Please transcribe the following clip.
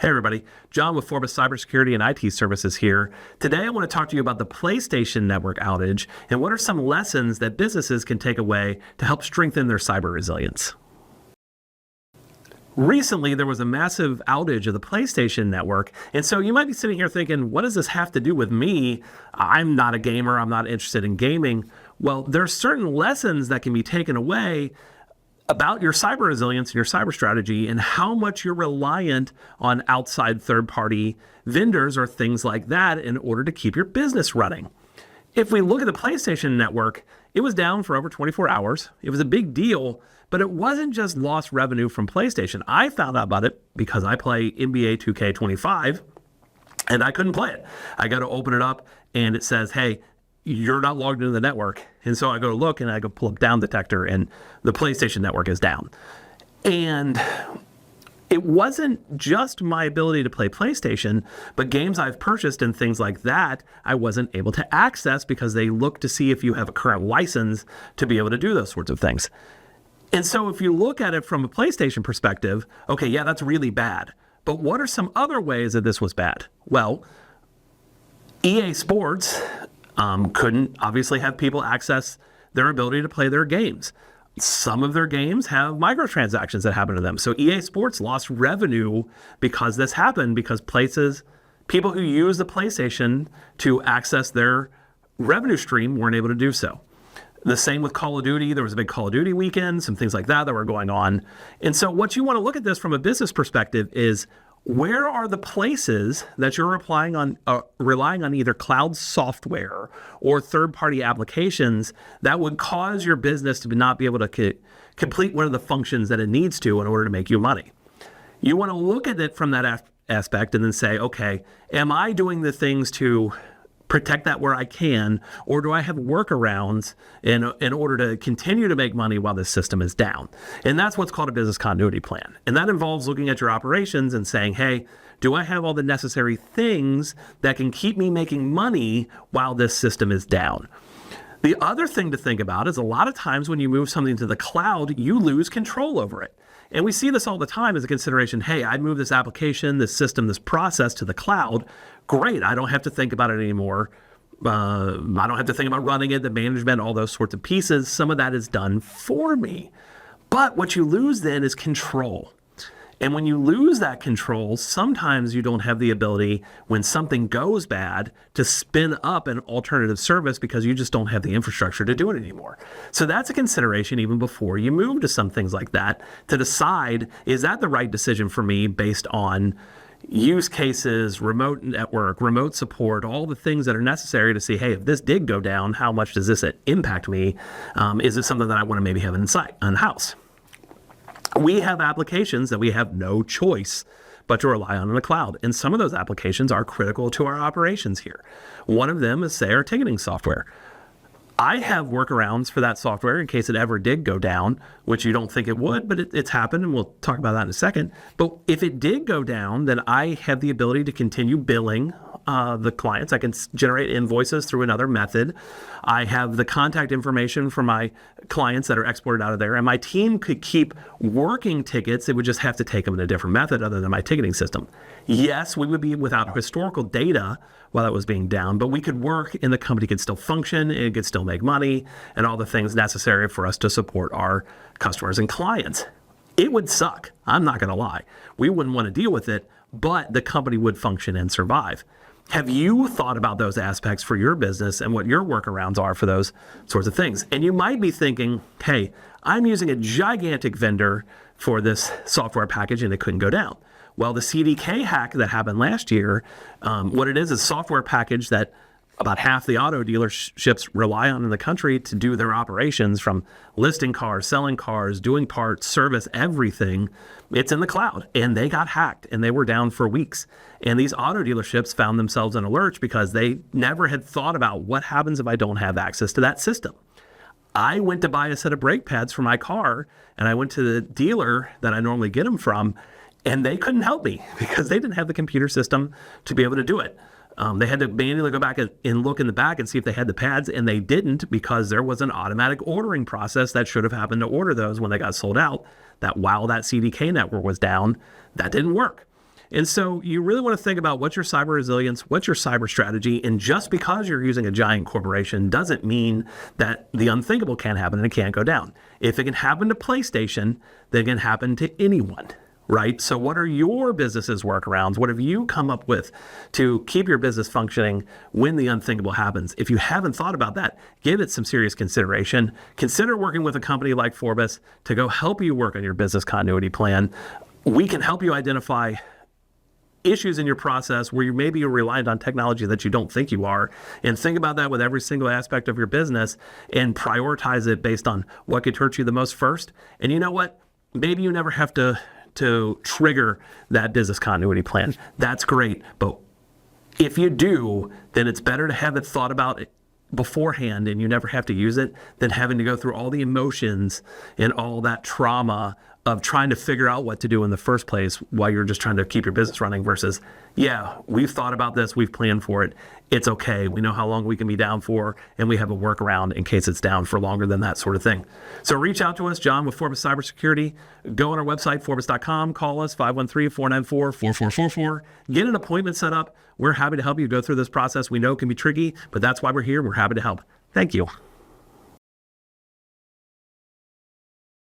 Hey everybody, John with Forbes Cybersecurity and IT Services here. Today I want to talk to you about the PlayStation network outage and what are some lessons that businesses can take away to help strengthen their cyber resilience. Recently, there was a massive outage of the PlayStation network, and so you might be sitting here thinking, what does this have to do with me? I'm not a gamer, I'm not interested in gaming. Well, there are certain lessons that can be taken away about your cyber resilience and your cyber strategy and how much you're reliant on outside third-party vendors or things like that in order to keep your business running. If we look at the PlayStation network, it was down for over 24 hours. It was a big deal, but it wasn't just lost revenue from PlayStation. I found out about it because I play NBA 2K25 and I couldn't play it. I got to open it up and it says, hey, you're not logged into the network. And so I go to look and I go pull up Down Detector and the PlayStation network is down. And it wasn't just my ability to play PlayStation, but games I've purchased and things like that, I wasn't able to access because they look to see if you have a current license to be able to do those sorts of things. And so if you look at it from a PlayStation perspective, okay, yeah, that's really bad. But what are some other ways that this was bad? Well, EA Sports couldn't obviously have people access their ability to play their games. Some of their games have microtransactions that happen to them. So EA Sports lost revenue because this happened, because people who use the PlayStation to access their revenue stream weren't able to do so. The same with Call of Duty. There was a big Call of Duty weekend, some things like that were going on. And so what you want to look at this from a business perspective is, where are the places that you're relying on either cloud software or third-party applications that would cause your business to not be able to complete one of the functions that it needs to in order to make you money? You want to look at it from that aspect and then say, okay, am I doing the things to protect that where I can, or do I have workarounds in order to continue to make money while this system is down? And that's what's called a business continuity plan. And that involves looking at your operations and saying, hey, do I have all the necessary things that can keep me making money while this system is down? The other thing to think about is a lot of times when you move something to the cloud, you lose control over it. And we see this all the time as a consideration. Hey, I move this application, this system, this process to the cloud. Great, I don't have to think about it anymore. I don't have to think about running it, the management, all those sorts of pieces. Some of that is done for me. But what you lose then is control. And when you lose that control, sometimes you don't have the ability, when something goes bad, to spin up an alternative service because you just don't have the infrastructure to do it anymore. So that's a consideration even before you move to some things like that, to decide, is that the right decision for me based on use cases, remote network, remote support, all the things that are necessary to see, hey, if this did go down, how much does this impact me? Is it something that I want to maybe have in-house? We have applications that we have no choice but to rely on in the cloud. And some of those applications are critical to our operations here. One of them is, say, our ticketing software. I have workarounds for that software in case it ever did go down, which you don't think it would, but it's happened, and we'll talk about that in a second. But if it did go down, then I have the ability to continue billing the clients. I can generate invoices through another method. I have the contact information for my clients that are exported out of there, and my team could keep working tickets. It would just have to take them in a different method other than my ticketing system. Yes, we would be without historical data while that was being down, but we could work and the company could still function, and it could still make money, and all the things necessary for us to support our customers and clients. It would suck. I'm not going to lie. We wouldn't want to deal with it, but the company would function and survive. Have you thought about those aspects for your business and what your workarounds are for those sorts of things? And you might be thinking, hey, I'm using a gigantic vendor for this software package and it couldn't go down. Well, the CDK hack that happened last year, what it is a software package that about half the auto dealerships rely on in the country to do their operations, from listing cars, selling cars, doing parts, service, everything. It's in the cloud, and they got hacked, and they were down for weeks. And these auto dealerships found themselves in a lurch because they never had thought about what happens if I don't have access to that system. I went to buy a set of brake pads for my car, and I went to the dealer that I normally get them from, and they couldn't help me because they didn't have the computer system to be able to do it. They had to manually go back and look in the back and see if they had the pads, and they didn't, because there was an automatic ordering process that should have happened to order those when they got sold out, that while that CDK network was down, that didn't work. And so you really want to think about what's your cyber resilience, what's your cyber strategy. And just because you're using a giant corporation doesn't mean that the unthinkable can't happen and it can't go down. If it can happen to PlayStation, then it can happen to anyone. Right? So what are your business's workarounds? What have you come up with to keep your business functioning when the unthinkable happens? If you haven't thought about that, give it some serious consideration. Consider working with a company like Forbes to go help you work on your business continuity plan. We can help you identify issues in your process where you maybe you're reliant on technology that you don't think you are, and think about that with every single aspect of your business and prioritize it based on what could hurt you the most first. And you know what? Maybe you never have to trigger that business continuity plan. That's great. But if you do, then it's better to have it thought about beforehand and you never have to use it than having to go through all the emotions and all that trauma of trying to figure out what to do in the first place while you're just trying to keep your business running versus, yeah, we've thought about this, we've planned for it. It's okay. We know how long we can be down for, and we have a workaround in case it's down for longer than that sort of thing. So reach out to us, John with Forbes Cybersecurity. Go on our website, Forbes.com. Call us, 513-494-4444. Get an appointment set up. We're happy to help you go through this process. We know it can be tricky, but that's why we're here. We're happy to help. Thank you.